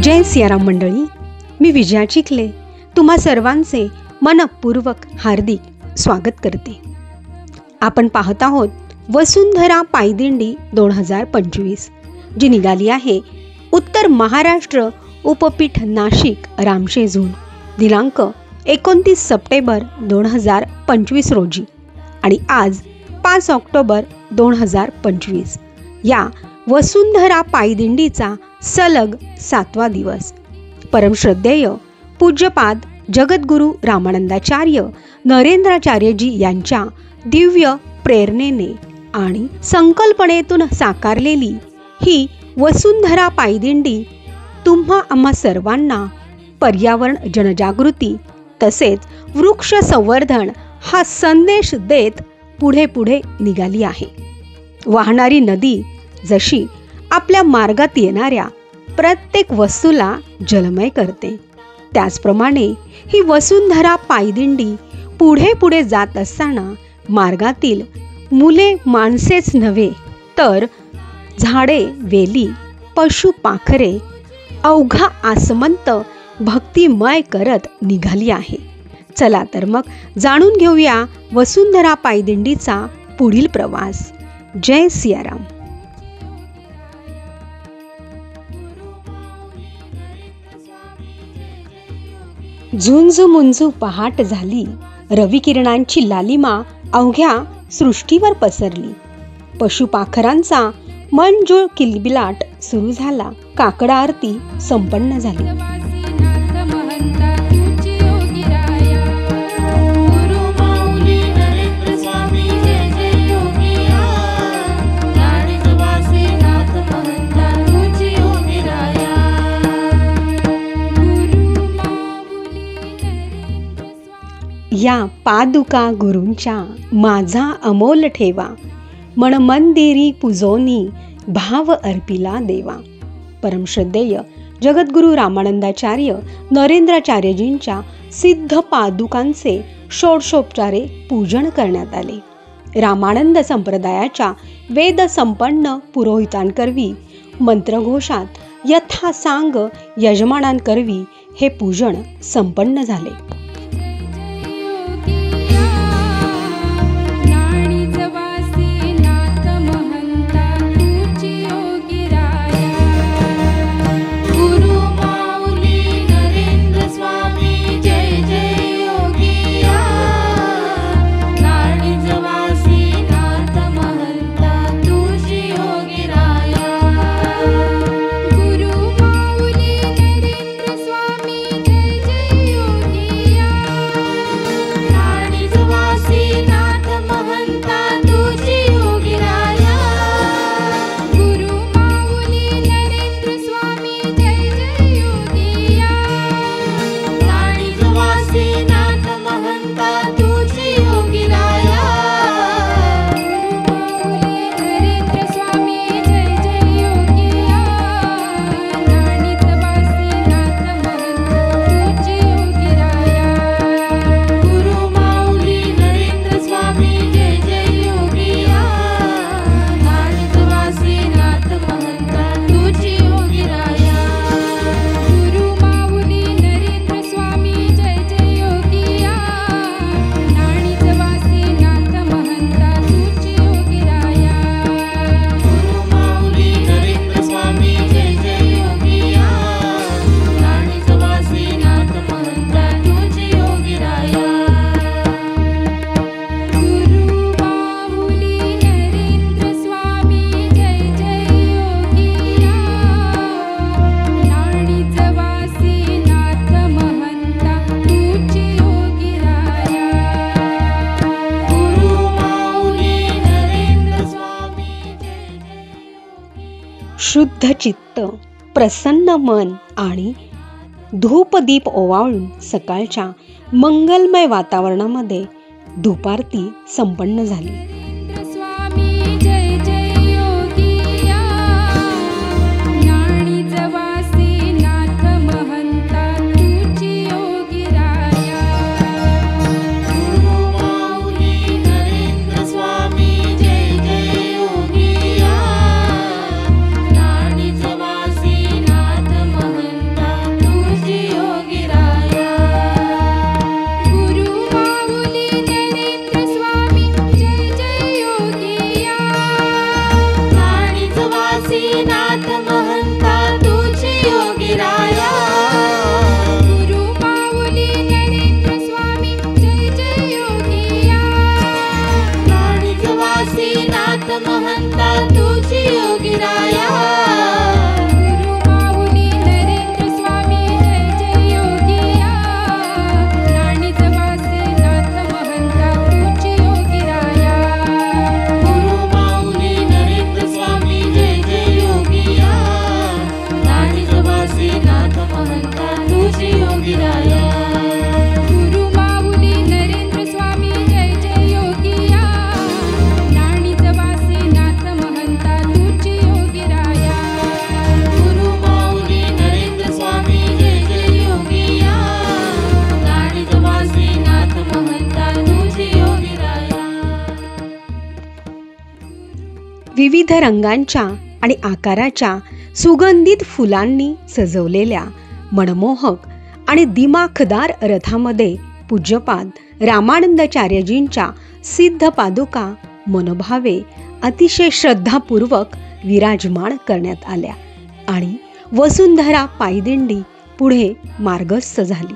जय सियाराम मंडळी, मी विजया चिखले तुम्हा सर्वांचे मनपूर्वक हार्दिक स्वागत करते। आपण पाहत आहोत वसुंधरा पायदिंडी 2025 जी निघाली आहे उत्तर महाराष्ट्र उपपीठ नाशिक रामशेजून दिनांक 29 सप्टेंबर 2025 रोजी आणि आज 5 ऑक्टोबर 2025 या वसुंधरा पायदिंडीचा सलग 7वा दिवस। परमश्रद्धेय पूज्यपाद जगद्गुरु रामानंदाचार्य नरेंद्राचार्यजी यांच्या दिव्य प्रेरणेने आणि संकल्पनेतून साकारलेली ही वसुंधरा पायदिंडी तुम्हा आम्हा सर्वांना पर्यावरण जनजागृती तसेच वृक्ष संवर्धन हा संदेश देत पुढे पुढे निघाली आहे। वाहणारी नदी जशी आपल्या मार्गात येणाऱ्या प्रत्येक वस्तूला जलमय करते, त्याचप्रमाणे ही वसुंधरा पायदिंडी पुढे पुढे जात असताना मार्गातील मुले माणसेच नव्हे तर झाडे वेली पशु पाखरे अवघा आसमंत भक्तिमय करत निघाली आहे। चला तर मग जाणून घेऊया वसुंधरा पायदिंडीचा पुढील प्रवास। जय सियाराम। झुंजू मुंजू पहाट झाली, रविकिरणांची लालिमा अवघ्या सृष्टीवर पसरली। पशुपाखरांचा मनजोळ किलबिलाट सुरू झाला, काकडा आरती संपन्न झाली। या पादुका गुरूंच्या माझा अमोल ठेवा, मन मंदिरी पूजोनी भाव अर्पिला देवा। परमश्रद्धेय जगद्गुरु रामानंदाचार्य नरेंद्राचार्यजींच्या सिद्ध पादुकांचे षोडशोपचारे पूजन करण्यात आले। रामानंद संप्रदायाच्या वेद संपन्न पुरोहितांकरवी मंत्रघोषात यथासांग यजमानांकरवी हे पूजन संपन्न झाले। शुद्ध चित्त प्रसन्न मन आणि धूपदीप ओवाळून सकाळच्या मंगलमय वातावरणामध्ये धूपारती संपन्न झाली। महंता तुझी योगीराया. विविध रंगांच्या आणि आकाराच्या सुगंधित फुलांनी सजवलेल्या मनमोहक आणि दिमाखदार रथामध्ये पूज्यपाद रामानंदाचार्यजींच्या सिद्ध पादुका मनोभावे अतिशय श्रद्धापूर्वक विराजमान करण्यात आल्या आणि वसुंधरा पायदिंडी पुढे मार्गस्थ झाली.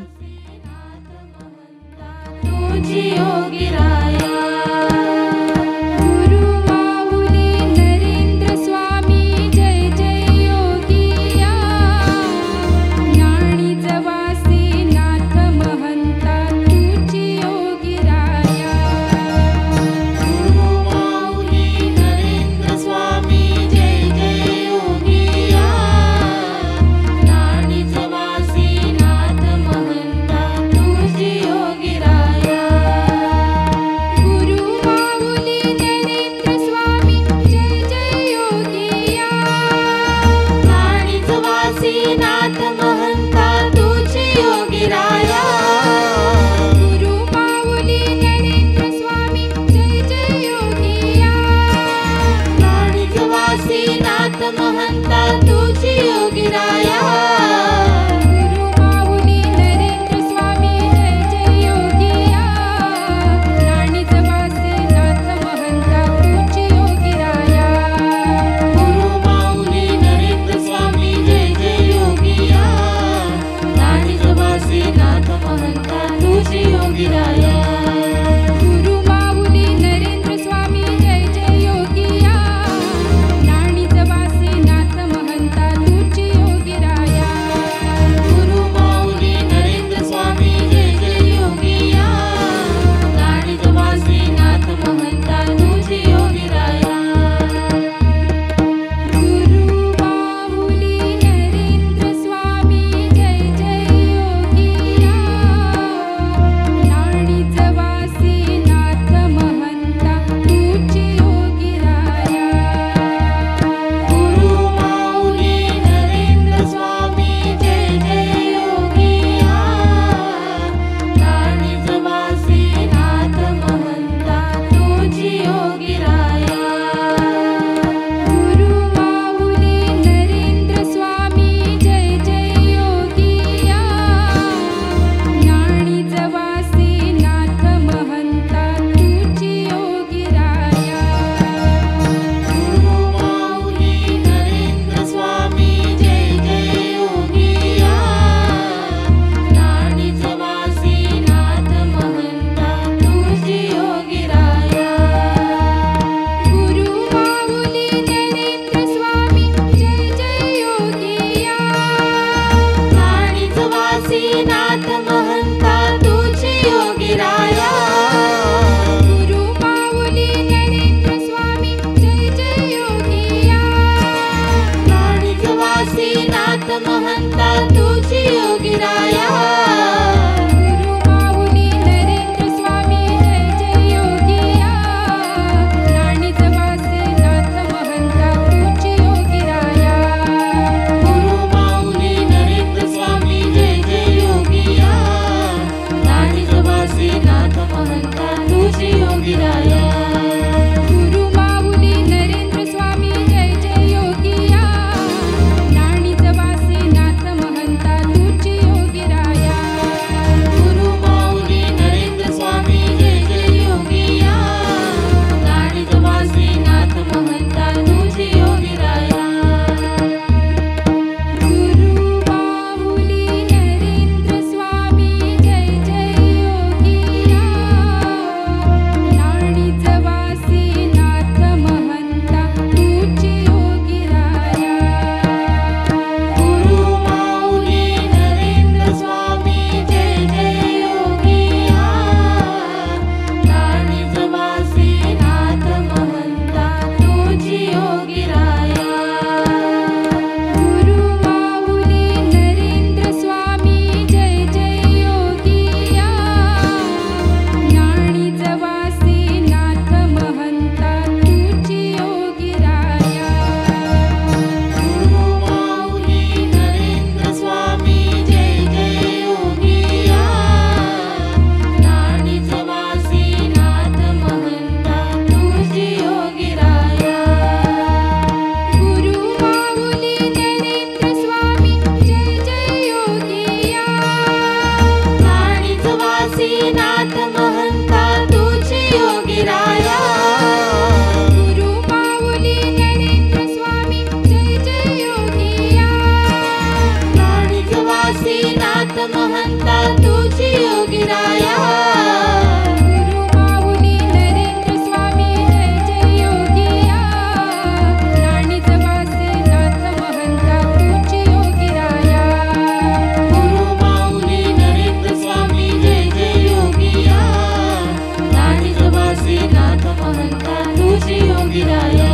जवासी नाथ महंता तुझी योगीराया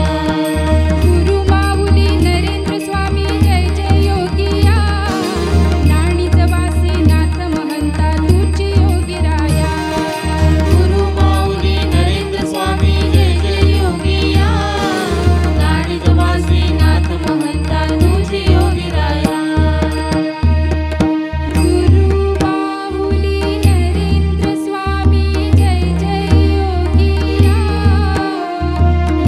गुरु माऊली नरेंद्र स्वामी जय जय योगिया नाणी जवासी नाथ महंता तुझी योगीराया गुरु माऊली नरेंद्र स्वामी जय जय योगिया नाणी जवासी नाथ महंता तुझी योगीराया गुरु माऊली नरेंद्र स्वामी जय जय योगिया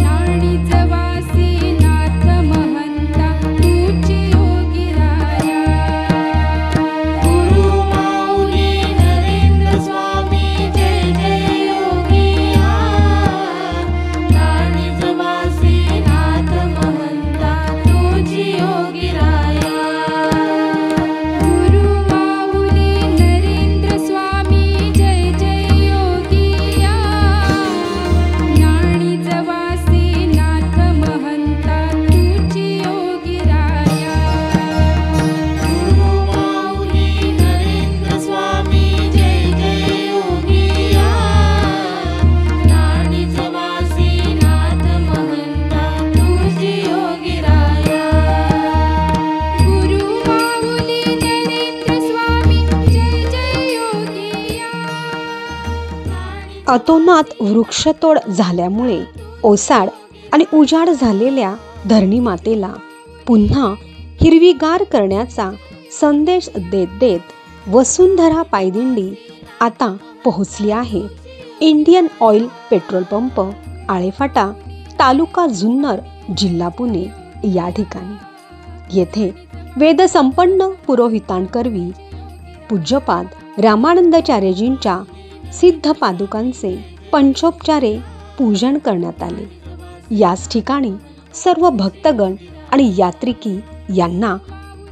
नाणी जवासी नाथ महंता तुझी योगीराया गुरु माऊली नरेंद्र स्वामी जय जय योगिया नाणी जवासी नाथ महंता तुझी योगीराया गुरु माऊली नरेंद्र स्वामी जय जय योगिया नाणी जवासी नाथ महंता तुझी योगीराया गुरु माऊली नरेंद्र स्वामी जय जय योगिया नाणी जवासी नाथ महंता तुझी योगीराया गुरु माऊली नरेंद्र स्वामी जय जय योगिया अतोनात वृक्षतोड झाल्यामुळे ओसाड आणि उजाड झालेल्या धरणी मातेला पुन्हा हिरवीगार करण्याचा संदेश देत देत वसुंधरा पायदिंडी आता पोहोचली आहे Indian oil petrol pump Alephata taluka Junnar जिल्हा पुणे या ठिकाणी. येथे वेदसंपन्न पुरोहितांकरवी पूज्यपाद रामानंदाचार्यजींच्या सिद्ध पादुकांचे पंचोपचारे पूजन करण्यात आले. याच ठिकाणी सर्व भक्तगण आणि यात्रिकी यांना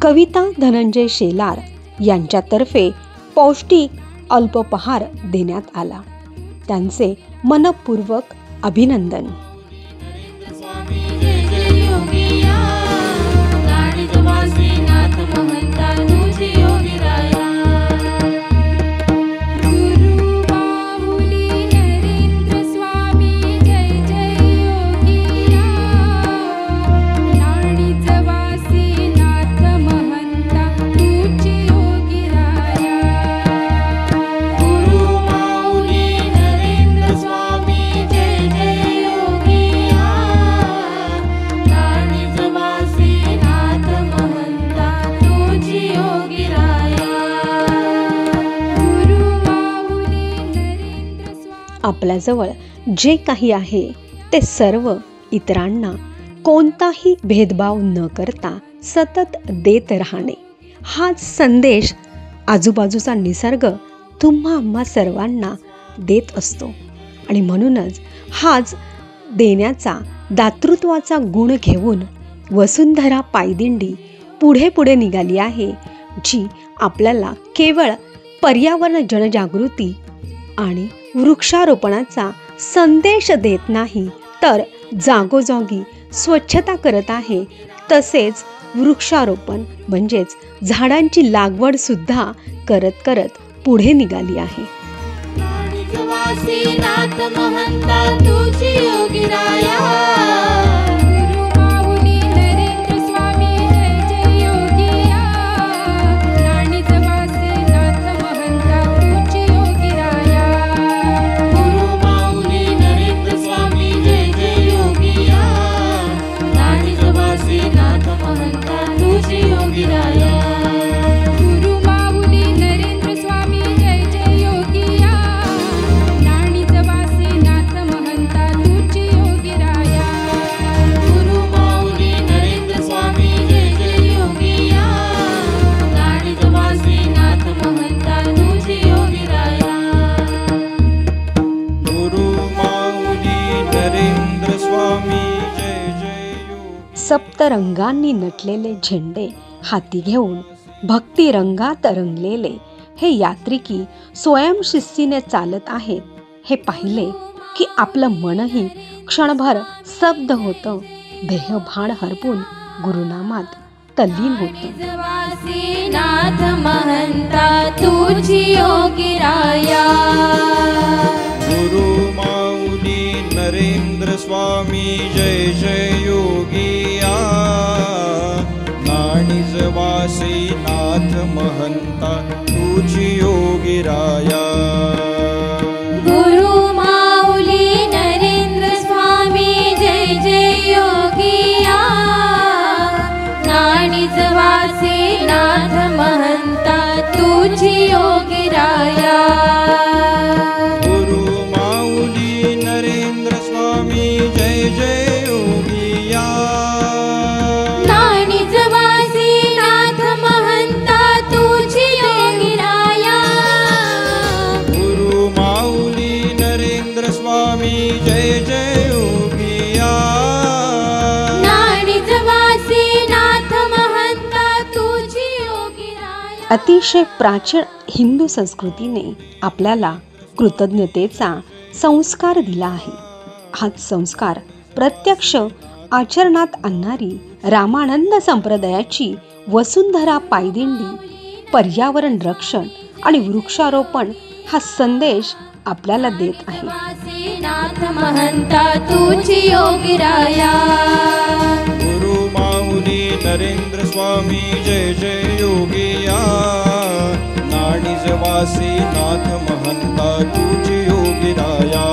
कविता धनंजय शेलार यांच्यातर्फे पौष्टिक अल्पोपहार देण्यात आला. त्यांचे मनपूर्वक अभिनंदन. स्वामी जय जय योगिया नाणी जवासी नाथ महंता तुझी योगीराया गुरु माऊली नरेंद्र स्वामी जय जय योगिया नाणी जवासी नाथ महंता तुझी योगीराया गुरु माऊली नरेंद्र स्वामी जय जय योगिया नाणी जवासी नाथ महंता तुझी योगीराया गुरु माऊली नरेंद्र स्वामी. आपल्याजवळ जे काही आहे ते सर्व इतरांना कोणताही भेदभाव न करता सतत देत राहणे हाच संदेश आजूबाजूचा निसर्ग तुम्हा आम्हा सर्वांना देत असतो. आणि म्हणूनच हाच देण्याचा दातृत्वाचा गुण घेऊन वसुंधरा पायदिंडी पुढे पुढे निघाली आहे, जी आपल्याला केवळ पर्यावरण जनजागृती आणि वृक्षारोपणाचा संदेश देत नाही, तर जागोजागी स्वच्छता करत आहे. तसेच वृक्षारोपण म्हणजेच झाडांची लागवड सुद्धा करत करत पुढे निघाली आहे. नाणी जवासी नाथ महंता तुझी योगीराया गुरु माऊली नरेंद्र स्वामी जय जय योगिया नाणी जवासी नाथ महंता तुझी योगीराया गुरु माऊली नरेंद्र स्वामी जय जय योगिया नाणी जवासी नाथ महंता तुझी योगीराया गुरु माऊली नरेंद्र स्वामी जय जय योगिया नाणी जवासी नाथ महंता तुझी योगीराया गुरु माऊली नरेंद्र स्वामी जय जय योगिया नाणी जवासी नाथ महंता तुझी योगीराया गुरु माऊली नरेंद्र स्वामी जय जय योगी. सप्तरंगांनी नटलेले झेंडे हाती घेऊन भक्ती रंगात रंगलेले हे यात्रिकी स्वयंशिस्तीने चालत आहेत. हे पाहिले की आपलं मनही क्षणभर स्तब्ध होतं, देहभान हरपून गुरुनामात तल्लीन होतं. जवासी नाथ महंता तुझी योगीराया गुरु माऊली स्वामी जय जय योगिया नाणिजवासी नाथ महंता तुझी योगिराया गुरु माऊली नरेंद्र स्वामी जय जय योगिया नाणिजवासी नाथ महंता तुझी योगिराया गुरु माऊली नरेंद्र स्वामी जय जय योगिया नाणिजवासी नाथ महंता तुझी योगिराया गुरु माऊली नरेंद्र स्वामी जय जय योगिया नाणिजवासी नाथ महंता तुझी योगिराया अतिशय प्राचीन हिंदू संस्कृतीने आपल्याला कृतज्ञतेचा संस्कार दिला आहे. हाच संस्कार प्रत्यक्ष आचरणात आणणारी रामानंद संप्रदायाची वसुंधरा पायदिंडी पर्यावरण रक्षण आणि वृक्षारोपण हा संदेश आपल्याला देत आहे. नाथ महंता तुझी योगिराया गुरु माऊली नरेंद्र स्वामी जय जय योगिया नाणिजवासी नाथ महंता तुझी योगिराया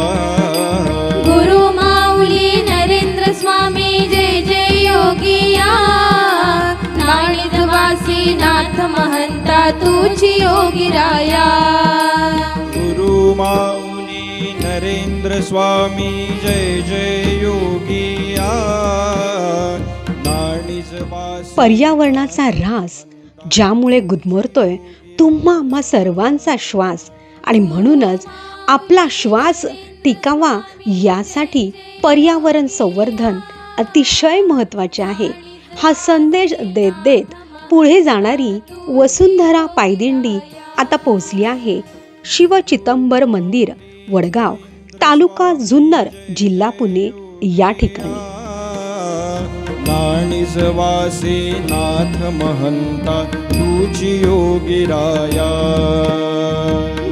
गुरु माऊली नरेंद्र स्वामी जय जय योगिया नाणिजवासी नाथ महंता तुझी योगिराया गुरु माऊली नरेंद्र स्वामी जय जय योगिया नाणिजवासी पर्यावरणाचा ऱ्हास ज्यामुळे गुदमरतोय तुम्हा आम्हा सर्वांचा श्वास आणि म्हणूनच आपला श्वास टिकावा यासाठी पर्यावरण संवर्धन अतिशय महत्त्वाचे आहे. हा संदेश देत देत पुढे जाणारी वसुंधरा पायदिंडी आता पोहोचली आहे शिवचितंबर मंदिर वडगाव तालुका जुन्नर जिल्हा पुणे या ठिकाणी. नाणिजवासी नाथ महंता तुझी योगिराया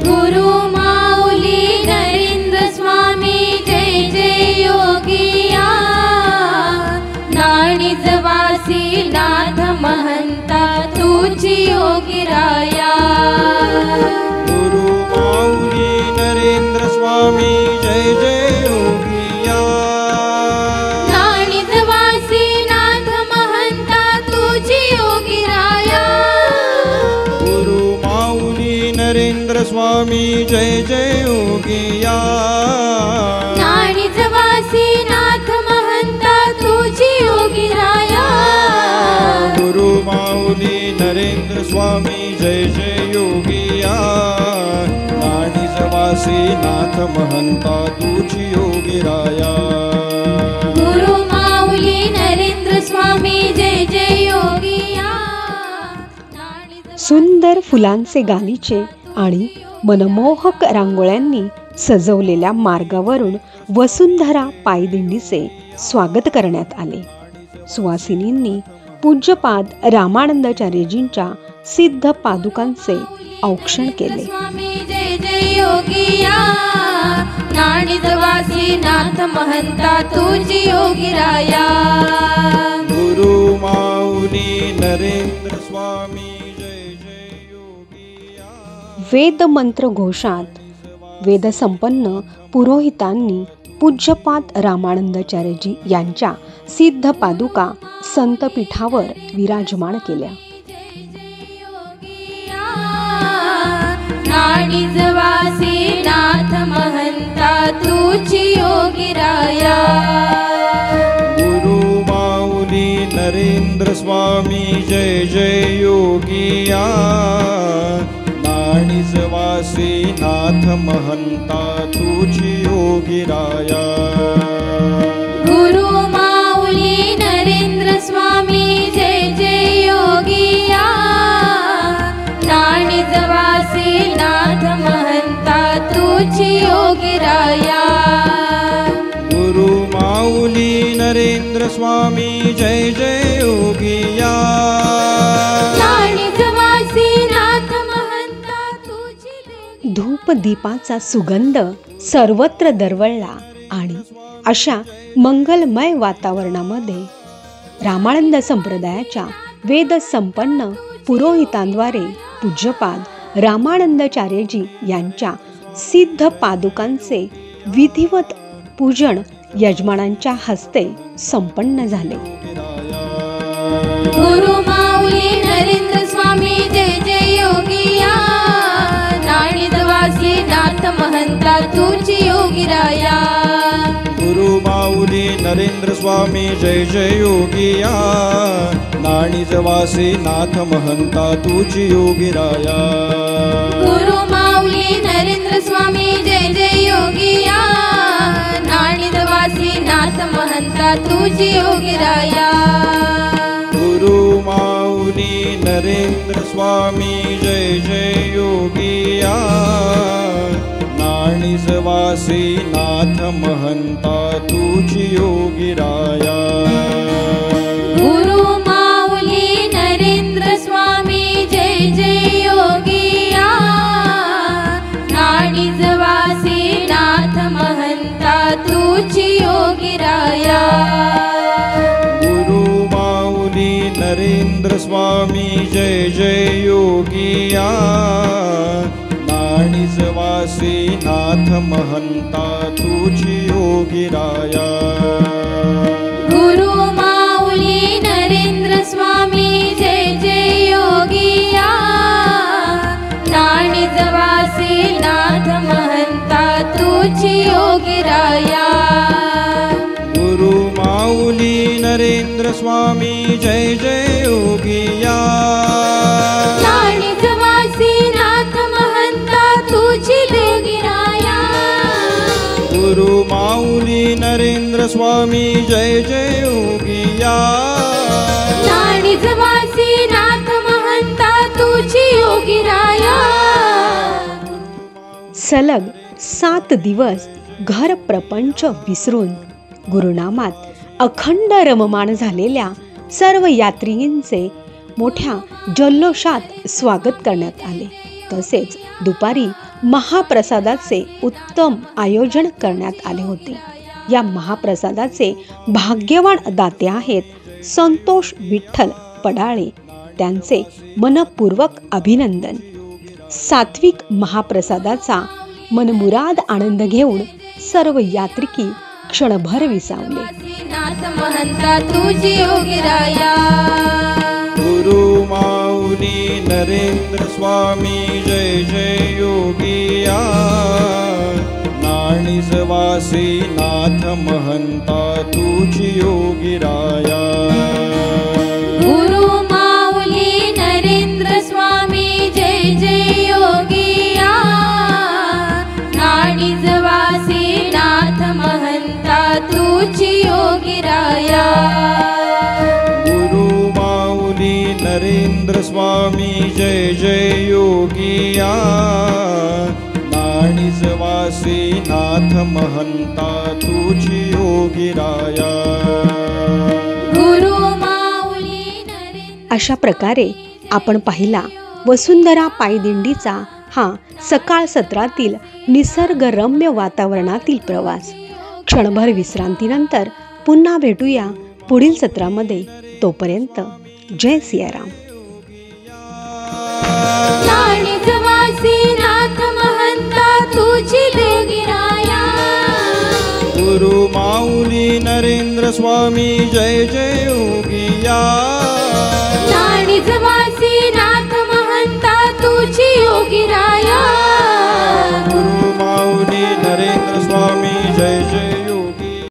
गुरु माऊली नरेंद्र स्वामी जय जय योगिया नाणिजवासी नाथ महंता तुझी योगिराया गुरु माऊली नरेंद्र स्वामी जय जय योगिया नाणिजवासी नाथ महंता तुझी योगिराया गुरु माऊली नरेंद्र स्वामी जय जय योगिया नाणिजवासी नाथ महंता तुझी योगिराया गुरु माऊली नरेंद्र स्वामी जय जय योगिया नाणिजवासी नाथ महंता तुझी योगिराया गुरु माऊली नरेंद्र स्वामी जय जय योगिया सुंदर फुलांचे गालीचे आणि मनमोहक रांगोळ्यांनी सजवलेल्या मार्गावरून वसुंधरा पायदिंडीचे स्वागत करण्यात आले. सुवासिनींनी पूज्यपाद रामानंदाचार्यजींच्या सिद्ध पादुकांचे औक्षण केले. स्वामी जय जय योगिया नाणिजवासी नाथ महंता तुझी योगिराया गुरु माऊली नरेंद्र स्वामी जय जय योगिया वेद मंत्र घोषात वेदसंपन्न पुरोहितांनी पूज्यपाद रामानंदाचार्यजी यांच्या सिद्ध पादुका संतपीठावर विराजमान केल्या. नाणिजवासी नाथ महंता तुझी योगिराया गुरु माऊली नरेंद्र स्वामी जय जय योगिया नाणिजवासी नाथ महंता तुझी योगिराया गुरु माऊली नरेंद्र स्वामी जय जय योगिया नाणिजवासी नाथ महंता तुझी योगिराया गुरु माऊली नरेंद्र स्वामी जय जय योगिया नाणिजवासी नाथ महंता तुझी धूप दीपाचा सुगंध सर्वत्र दरवळला आणि अशा मंगलमय वातावरणामध्ये रामानंद संप्रदायाच्या वेद संपन्न पुरोहितांद्वारे पूज्यपाद रामानंदाचार्यजी यांच्या सिद्ध पादुकांचे विधिवत पूजन यजमानांच्या हस्ते संपन्न झाले. गुरु माऊली नरेंद्र स्वामी जय जय योगिया, नाणिजवासी नाथ महंता तुझी योगिराया. गुरु माऊली नरेंद्र स्वामी जय जय योगिया, नाणिजवासी नाथ महंता तुझी योगिराया. गुरु माऊली नरेंद्र स्वामी जय जय योगिया, नाणिजवासी नाथ महंता तुझी योगिराया. गुरु माऊली नरेंद्र स्वामी जय जय योगिया, नाणिजवासी नाथ महंता तुझी योगिराया. गुरु माऊली नरेंद्र स्वामी जय जय योगिया, नाणिजवासी नाथ महंता तुझी योगिराया. गुरु माऊली नरेंद्र स्वामी जय जय योगिया, नाणिजवासी नाथ महंता तुझी योगिराया. गुरु माऊली नरेंद्र स्वामी जय जय योगिया, नाणिजवासी नाथ महंता तुझी योगिराया. गुरु माऊली नरेंद्र स्वामी जय जय योगिया, नाणिजवासी नाथ महंता तुझी योगिराया. गुरु माऊली नरेंद्र स्वामी जय जय योगिया, नाणिजवासी नाथ महंता तुझी योगिराया. सलग 7 दिवस घर प्रपंच विसरून गुरुनामात अखंड रममाण झालेल्या सर्व यात्रिकींचे मोठ्या जल्लोषात स्वागत करण्यात आले. तसेच दुपारी महाप्रसादाचे उत्तम आयोजन करण्यात आले होते. या महाप्रसादाचे भाग्यवान दाते आहेत संतोष विठ्ठल पडाळे. त्यांचे मनपूर्वक अभिनंदन. सात्विक महाप्रसादाचा मनमुराद आनंद घेऊन सर्व यात्रिकी क्षणभर विसावले. नाथ महंता तुझी योगिराया. गुरु माऊली नरेंद्र स्वामी जय जय योगिया, नाणिजवासी नाथ महंता तुझी योगिराया. गुरु माऊली नरेंद्र स्वामी जय जय योगिया, नाणिजवासी नाथ महंता तुझी योगिराया. गुरु माऊली नरेंद्र स्वामी जय जय योगिया, नाणिजवासी नाथ महंता तुझी योगिराया. गुरु माऊली नरेंद्र. अशा प्रकारे आपण पाहिला वसुंधरा पायदिंडीचा हा सकाळ सत्रातील निसर्गरम्य वातावरणातील प्रवास. क्षणभर विश्रांतीनंतर पुन्हा भेटूया पुढील सत्रामध्ये. तोपर्यंत जय सियाराम. नाणिजवासी नाथ महंता तुझी योगिराया. गुरु माऊली नरेंद्र स्वामी जय जय योगिया, नाणिजवासी